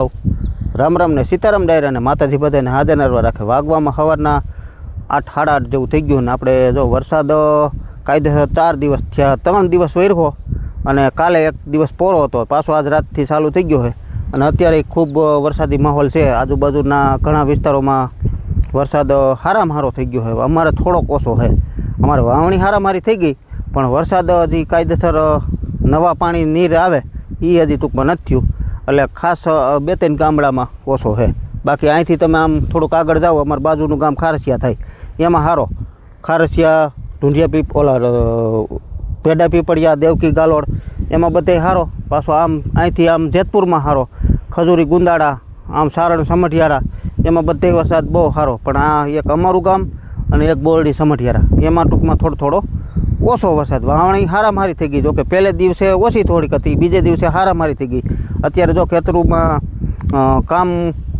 રામ રામ ને સીતારામ ડાયરા ને માતાજી બધાને હાજર નરવા રાખે. વાગવામાં સવારના 8 સાડા 8 જેવું થઈ ગયું ને આપણે જો વરસાદ કાયદેસર 4 દિવસ થયા, 3 દિવસ વર્યો અને કાલે 1 દિવસ પોરો હતો, પાછો આજ રાતથી ચાલુ થઈ ગયો છે અને અત્યારે ખૂબ વરસાદી માહોલ છે. આજુબાજુના ઘણા વિસ્તારોમાં વરસાદ હારામાં હારો થઈ ગયો છે. અમારે થોડોક ઓછો છે, અમારે વાવણી હારામારી થઈ ગઈ પણ વરસાદ હજી કાયદેસર નવા પાણી નીર આવે એ હજી ટૂંકમાં નથી થયું. એટલે ખાસ 2-3 ગામડામાં ઓછો છે. બાકી અહીંથી તમે આમ થોડુંક આગળ જાઓ, અમારું બાજુનું ગામ ખારસિયા થાય એમાં સારો, ખારસિયા ઢૂંઢિયા ઓલા પેડા પીપળિયા દેવકી ગાલોડ એમાં બધે સારો. પાછો આમ અહીંથી આમ જેતપુરમાં સારો, ખજૂરી ગુંદાળા આમ સારણ સમઢિયારા એમાં બધે વરસાદ બહુ સારો. પણ આ એક અમારું ગામ અને એક બોરડી સમઢિયારા એમાં ટૂંકમાં થોડો ઓછો વરસાદ. વાવણી હારામારી થઈ ગઈ, જોકે પહેલે દિવસે ઓછી થોડીક હતી, બીજે દિવસે હારામારી થઈ ગઈ. અત્યારે જો ખેતરોમાં કામ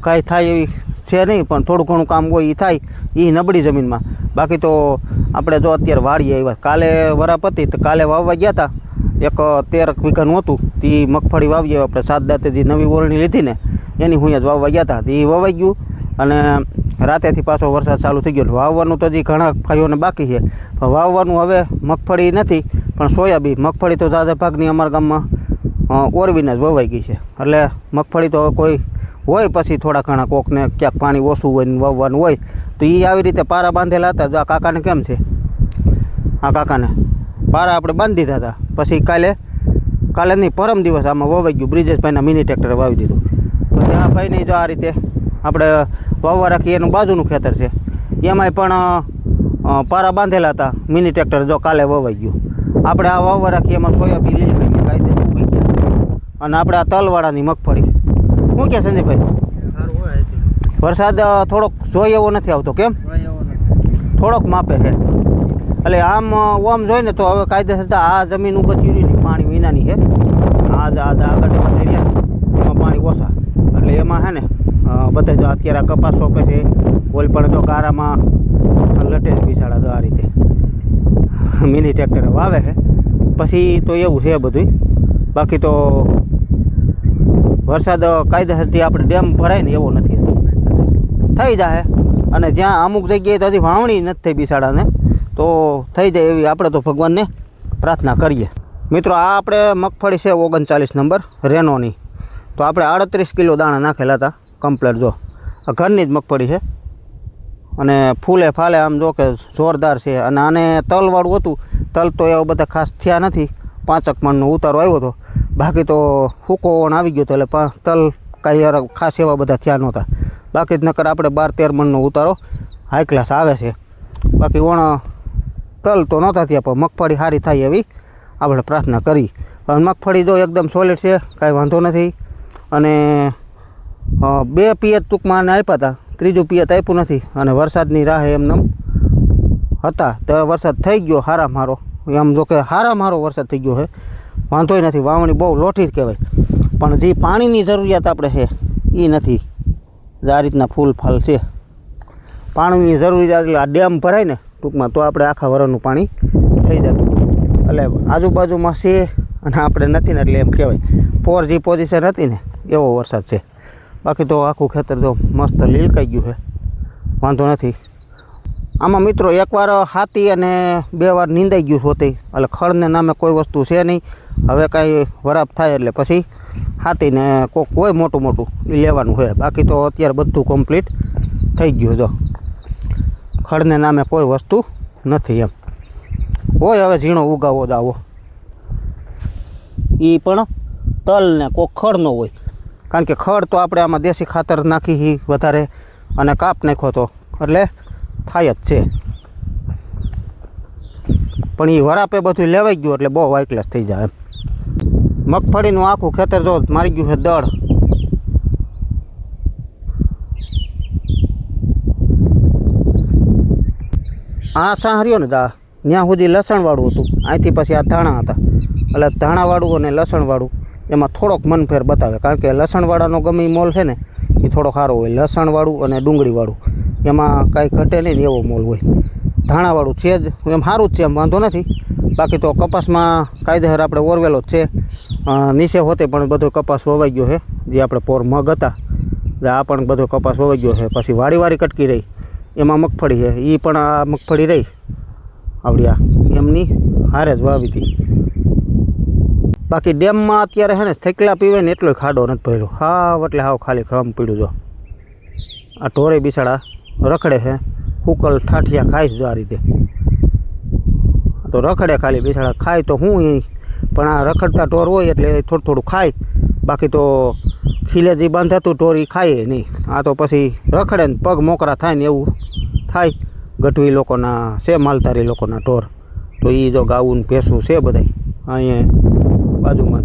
કાંઈ થાય એવી છે નહીં, પણ થોડું ઘણું કામ હોય એ થાય એ નબળી જમીનમાં. બાકી તો આપણે જો અત્યારે વાડીએ આવ્યા, કાલે વરાપ હતી તો કાલે વાવવા ગયા હતા, એક 13 વીઘાનું હતું તે મગફળી વાવીએ આપણે 7 દાંતે જે નવી ઓરણી લીધી ને એની હું જ વાવવા ગયા હતા. એ વવાઈ ગયું અને રાતેથી પાછો વરસાદ ચાલુ થઈ ગયો. વાવવાનું તો હજી ઘણા ભાઈઓને બાકી છે, પણ વાવવાનું હવે મગફળી નથી પણ સોયાબીન. મગફળી તો ઝાઝા ભાગની અમારા ગામમાં ઓરવીને જ વવાઈ ગઈ છે. એટલે મગફળી તો કોઈ હોય પછી થોડા ઘણા કોકને ક્યાંક પાણી ઓછું હોય ને વાવવાનું હોય તો એ આવી રીતે પારા બાંધેલા હતા. આ કાકાને કેમ છે, આ કાકાને પારા આપણે બાંધી દીધા હતા. પછી કાલે નહીં પરમ દિવસ આમાં વવાઈ ગયું. બ્રિજેશભાઈના મિની ટ્રેક્ટરે વાવી દીધું. પછી આ ભાઈને જો આ રીતે આપણે વાવવા રાખીએ, એનું બાજુનું ખેતર છે એમાંય પણ પારા બાંધેલા હતા મિની ટ્રેક્ટર, જો કાલે વવાઈ ગયું. આપણે આ વાવવા રાખીએ એમાં સોયાબીન લીલી થઈ કાયદે ઉગી ગયા. અને આપણે આ તલવાળાની મગફળી શું કહે સંજયભાઈ? વરસાદ થોડોક જોઈએ એવો નથી આવતો, કેમ? થોડોક માપે છે. એટલે આમ ઓમ જોઈ ને તો હવે કાયદેસર આ જમીન ઉભી નહીં, પાણી વિનાની છે. આગળ એમાં પાણી ઓછા, એટલે એમાં છે ને બધે જો અત્યારે કપાસ સોંપે છે, ઓલ પણ જો ગારામાં લટે બિસાડા જો આ રીતે મિની ટ્રેક્ટરે વાવે છે. પછી તો એવું છે બધું. બાકી તો વરસાદ કાયદેસરથી આપણે ડેમ ભરાય ને એવો નથી, થઈ જાય. અને જ્યાં અમુક જગ્યાએ તો હજી વાવણી નથી થઈ બિસાડાને, તો થઈ જાય એવી આપણે તો ભગવાનને પ્રાર્થના કરીએ. મિત્રો આ આપણે મગફળી છે 39 નંબર રેનોની, તો આપણે 38 કિલો દાણા નાખેલા હતા કમ્પ્લેટ. જો આ ઘરની જ મગફળી છે અને ફૂલે ફાલે આમ જો કે જોરદાર છે. અને આને તલવાળું હતું, તલ તો એવા બધા ખાસ થયા નથી, 5 મણનો ઉતારો આવ્યો હતો. બાકી તો સૂકો ઓણ આવી ગયો હતો, એટલે તલ કાંઈ ખાસ એવા બધા થયા નહોતા. બાકી જ નકર આપણે 12-13 મણનો ઉતારો હાઈ ક્લાસ આવે છે. બાકી ઓણ તલ તો નહોતા થયા, પણ મગફળી સારી થાય એવી આપણે પ્રાર્થના કરી. પણ મગફળી જો એકદમ સોલિડ છે, કાંઈ વાંધો નથી. અને 2 પિયત ટૂંકમાં આને આપ્યા હતા, 3જું પિયત આપ્યું નથી. અને વરસાદની રાહે એમને હતા તો વરસાદ થઈ ગયો હારામાં હારો. એમ જો કે હારામાં હારો વરસાદ થઈ ગયો છે, વાંધોય નથી. વાવણી બહુ લોઠી જ કહેવાય. પણ જે પાણીની જરૂરિયાત આપણે છે એ નથી. આ રીતના ફૂલ ફાલ છે, પાણીની જરૂરિયાત. એટલે આ ડેમ ભરાય ને ટૂંકમાં તો આપણે આખા વરસનું પાણી થઈ જતું. એટલે આજુબાજુમાં છે અને આપણે નથી ને, એટલે એમ કહેવાય 4G પોઝિશન હતી ને એવો વરસાદ છે. બાકી તો આખું ખેતર જો મસ્ત લીલકાઈ ગયું છે, વાંધો નથી. આમાં મિત્રો એકવાર હાથી અને 2 વાર નીંદાઈ ગયું હોતી, એટલે ખડને નામે કોઈ વસ્તુ છે નહીં. હવે કાંઈ વરાપ થાય એટલે પછી હાથીને કોક હોય મોટું એ લેવાનું હોય. બાકી તો અત્યારે બધું કમ્પ્લીટ થઈ ગયું. જો ખડને નામે કોઈ વસ્તુ નથી. એમ હોય હવે ઝીણો ઉગાવો જ આવો, એ પણ તલ ને કોક ખડનો હોય. કારણ કે ખડ તો આપણે આમાં દેશી ખાતર નાખી વધારે અને કાપ નાખો તો એટલે થાય જ છે. પણ એ વરાપે બધું લેવાઈ ગયું એટલે બહુ હાઈ ક્લાસ થઈ જાય. એમ મગફળીનું આખું ખેતર જો મારી ગયું છે દળ. આ સાહર્યો ને ત્યાં સુધી લસણવાળું હતું, અહીંથી પછી આ ધાણા હતા. એટલે ધાણાવાળું અને લસણવાળું એમાં થોડોક મનફેર બતાવે. કારણ કે લસણવાળાનો ગમે મોલ છે ને એ થોડો સારો હોય. લસણવાળું અને ડુંગળીવાળું એમાં કાંઈ ઘટે નહીં ને એવો મોલ હોય. ધાણાવાળું છે જ એમ સારું જ છે, એમ વાંધો નથી. બાકી તો કપાસમાં કાયદેસર આપણે ઓરવેલો જ છે. નીચે હોતે પણ બધો કપાસ વવાઈ ગયો છે. જે આપણે પોર મગ હતા આ પણ બધો કપાસ વવાઈ ગયો છે. પછી વાડી કટકી રહી એમાં મગફળી છે, એ પણ આ મગફળી રહી આવડી આ એમની હારે જ વાવી હતી. બાકી ડેમમાં અત્યારે છે ને થેકલા પીવે ને એટલો ખાડો નથી ભર્યો. હાવ એટલે હાવ ખાલી ખમ પીડ્યું. જો આ ઢોરે બિસાડા રખડે છે, હુકલ ઠાઠિયા ખાઈશ જો આ રીતે. તો રખડે ખાલી બિસાડા, ખાય તો હું એ પણ આ રખડતા ઢોર હોય એટલે થોડું થોડું ખાય. બાકી તો ખીલે જે બાંધાતું ઢોર એ ખાય નહીં. આ તો પછી રખડે ને પગ મોકરા થાય ને એવું થાય. ગઢવી લોકોના છે, માલધારી લોકોના ઢોર, તો એ જો ગાવું ભેંસું છે બધાય અહીંયા બાજુમાં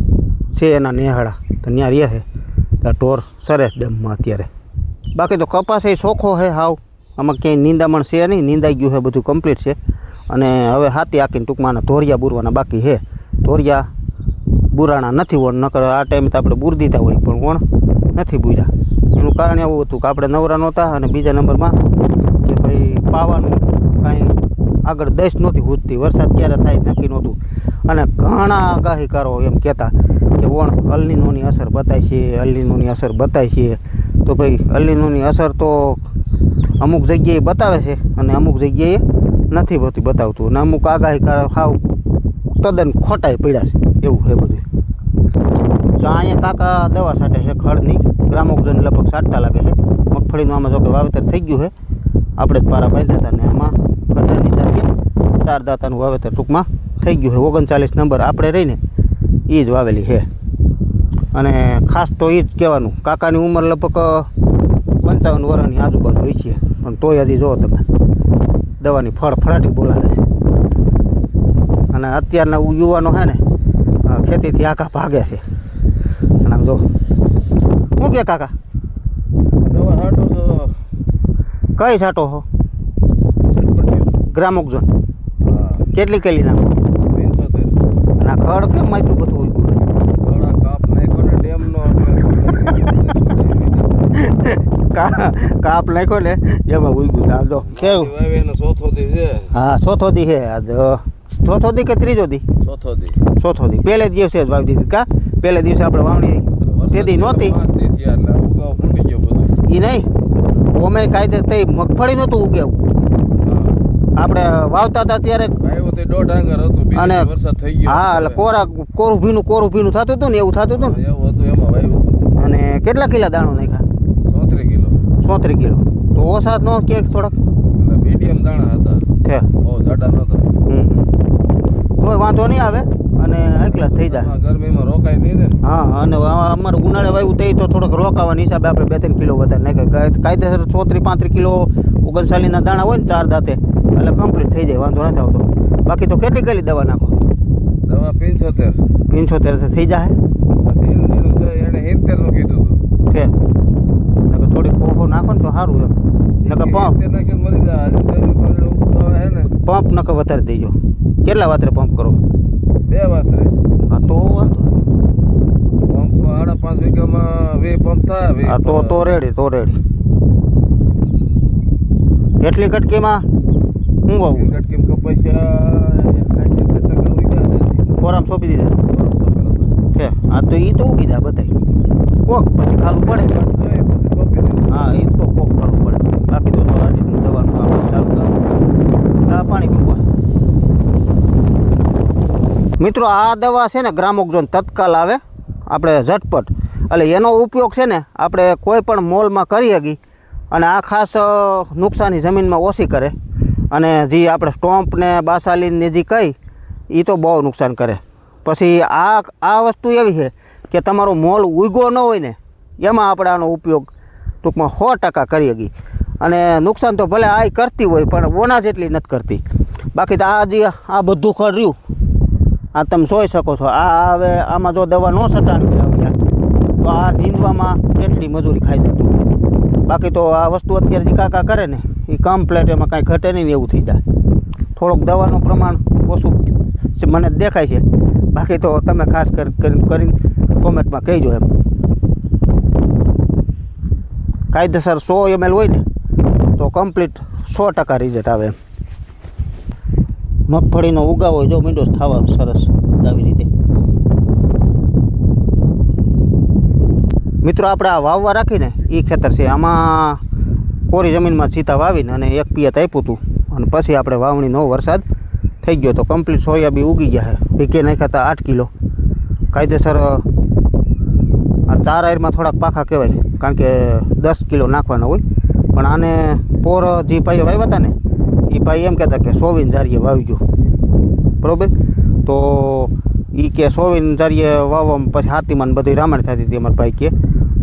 છે એના નેહાળા, તો ત્યાં રહે છે. ત્યાં ઢોર સરે ડેમમાં અત્યારે. બાકી તો કપાસ એ ચોખ્ખો છે હાવ, આમાં ક્યાંય નીંદામણ છે નહીં, નીંદાઈ ગયું છે, બધું કમ્પ્લીટ છે. અને હવે હાથી આખીને ટૂંકમાં ધોરિયા બુરવાના બાકી છે. ધોરિયા બુરાણા નથી વણ, નકર આ ટાઈમે તો આપણે બુર દીધા હોય પણ વણ નથી બુર્યા. એનું કારણ એવું હતું કે આપણે નવરા નહોતા, અને બીજા નંબરમાં કે ભાઈ પાવાનું કાંઈ આગળ દસ નહોતી હૂજતી, વરસાદ ક્યારે થાય નક્કી નહોતું. અને ઘણા આગાહીકારો એમ કહેતા કે વણ અલનીનોની અસર બતાય છે, અલનીનોની અસર બતાય છે. તો ભાઈ અલનીનોની અસર તો અમુક જગ્યાએ બતાવે છે અને અમુક જગ્યાએ નથી બતાવતું. અને અમુક આગાહીકારો હાવ તદ્દન ખોટાઈ પડ્યા છે, એવું છે બધું. તો અહીંયા કાકા દવા છાંટે છે ખડની, ગ્રામોક્ઝોન લગભગ છાંટતા લાગે છે. મગફળીનું આમાં જો કે વાવેતર થઈ ગયું છે, આપણે જ પારા બાંધ્યા હતા ને આમાં ગઢાની જાતે 4 દાંતાનું વાવેતર ટૂંકમાં થઈ ગયું છે. 39 નંબર આપણે રહીને એ જ વાવેલી છે. અને ખાસ તો એ જ કહેવાનું, કાકાની ઉંમર લગભગ 55 વર્ષની આજુબાજુ હોય છે, પણ તોય હજી જુઓ તમે દવાની ફળફળાટી બોલાવે છે. અને અત્યારના યુવાનો છે ને ખેતીથી આખા ભાગે છે. અને આમ જો શું કે કાકા દવા છાંટો છો? કઈ છાંટો છો? ગ્રામોક્ઝોન. કેટલી કેલી નાખો? 75. અને આ ખડ કેમ આટલું બધું ઉગ્યું છે? થોડા કાપ નાખ્યો ને ડેમનો. કાપ નાખ્યો ને એમાં ઉગ્યું. આ જો કેવું ચોથો દી છે. હા, ચોથો દી છે. આ ચોથો દી કે ત્રીજો દી? ચોથો દી. ચોથો દી. પહેલે દિવસે જ વાવી દીધી કા? પહેલે દિવસે આપણે વાવણી તે દી નહોતી એ નહીં. અમે કાયદે તે મગફળી નહોતું ઉગાવું, આપણે વાવતા હતા ત્યારે. અને હા, એટલે કોરું ભીનું થતું હતું ને એવું થતું હતું ને. અને કેટલા કિલા દાણો નાખ્યા? 34 કિલો. તો ઓછા નો કે થોડાક મીડિયમ દાણા હતા, હે બહુ જાડા નહોતા. કોઈ વાંધો નહીં આવે અને એકલા થઈ જાય. ગરમીમાં રોકાય નહીં ને. હા, અને અમારે ઉનાળે વાવ્યું તે તો થોડોક રોકાવાની હિસાબે આપણે 2-3 કિલો વધારે નાખ્યા. કાયદેસર 34-35 કિલો 39 દાણા હોય ને 4 દાંતે એટલે કમ્પ્લીટ થઈ જાય, વાંધો નથી આવતો. બાકી તો કેટલી કેટલી દવા નાખો? દવા 75. 75 થઈ જાય. એને 70 નું કીધું હતું કે નકર થોડી ખોખો નાખો ને તો સારું એમ. નકર પંપ નકર વધારે દેજો. કેટલા વાતરે પંપ કરો? 2 વાતરે. હા, તો વાંધો પંપ 5.5 વીઘામાં 2 પંપ થાય. હા, તો રેડી. એટલી કટકીમાં હું વાવું? કટકીમાં કપાસ્યા કોરામ સોંપી દીધા કે? હા, તો એ તો ઉગી જાય બધાય. કોક પછી ખાલું પડે. હા, એ તો કોક ખાલું પડે. બાકી તો આ રીતનું દવાનું કામ ચાલુ. આ પાણી પીવા મિત્રો, આ દવા છે ને ગ્રામોક્ઝોન તત્કાલ આવે આપણે ઝટપટ. એટલે એનો ઉપયોગ છે ને આપણે કોઈ પણ મોલમાં કરી શકીએ. અને આ ખાસ નુકસાની જમીનમાં ઓછી કરે. અને જે આપણે સ્ટોમ્પ ને બાસાલીને જે કહી એ તો બહુ નુકસાન કરે. પછી આ વસ્તુ એવી છે કે તમારો મોલ ઉગ્યો ન હોય ને એમાં આપણે આનો ઉપયોગ ટૂંકમાં 100% કરી શકીએ. અને નુકસાન તો ભલે આ કરતી હોય પણ ઓના જેટલી નથી કરતી. બાકી તો આ બધું ખડ રહ્યું આ તમે જોઈ શકો છો. આ હવે આમાં જો દવા ન છટાણી તો આ નીંદવામાં કેટલી મજૂરી ખાઈ જતું. બાકી તો આ વસ્તુ અત્યારે જે કાકા કરે ને એ કમ્પ્લેટ, એમાં કાંઈ ઘટે નહીં એવું થઈ જાય. થોડુંક દવાનું પ્રમાણ ઓછું મને દેખાય છે. બાકી તો તમે ખાસ કરીને કોમેન્ટમાં કહેજો. એમ કાયદેસર 100 ml હોય ને તો કમ્પ્લીટ 100% રિઝલ્ટ આવે. એમ મગફળીનો ઉગાવો જો મીંડો થવા સરસ આવી રીતે. મિત્રો આપણે આ વાવવા રાખીને એ ખેતર છે. આમાં કોરી જમીનમાં સીતા વાવીને અને એક પિયત આપ્યું હતું અને પછી આપણે વાવણીનો વરસાદ થઈ ગયો તો કમ્પ્લીટ સોયાબીન ઉગી ગયા છે. વીકે નાખ્યા હતા 8 કિલો કાયદેસર. આ 4 આયરમાં થોડાક પાખા કહેવાય કારણ કે 10 કિલો નાખવાના હોય. પણ આને પોર જે ભાઈએ વાવ્યા હતા ને એ ભાઈ એમ કહેતા કે 24 જારીએ વાવજો, બરાબર. તો એ કે 24 જારીએ વાવવામાં પછી હાથીમાં બધી રામાયણ થતી હતી અમારા ભાઈ કે,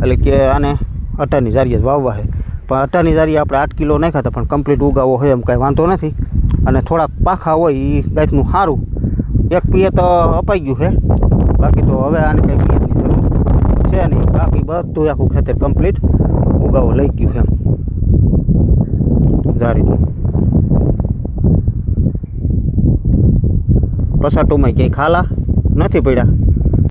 એટલે કે આને 18 જારીએ જ વાવવા છે. પણ 18 જારીએ આપણે 8 કિલો નાખ્યા હતા પણ કમ્પ્લીટ ઉગાવો હોય એમ કાંઈ વાંધો નથી. અને થોડાક પાખા હોય એ ગાંઠનું સારું. એક પિયત અપાઈ ગયું છે, બાકી તો હવે આને કંઈ પિયતની જરૂર છે નહીં. બાકી બધું આખું ખેતર કમ્પ્લીટ ઉગાવો લઈ ગયું છે એમ જારીનું. પસાટોમાં ક્યાંય ખાલા નથી પડ્યા.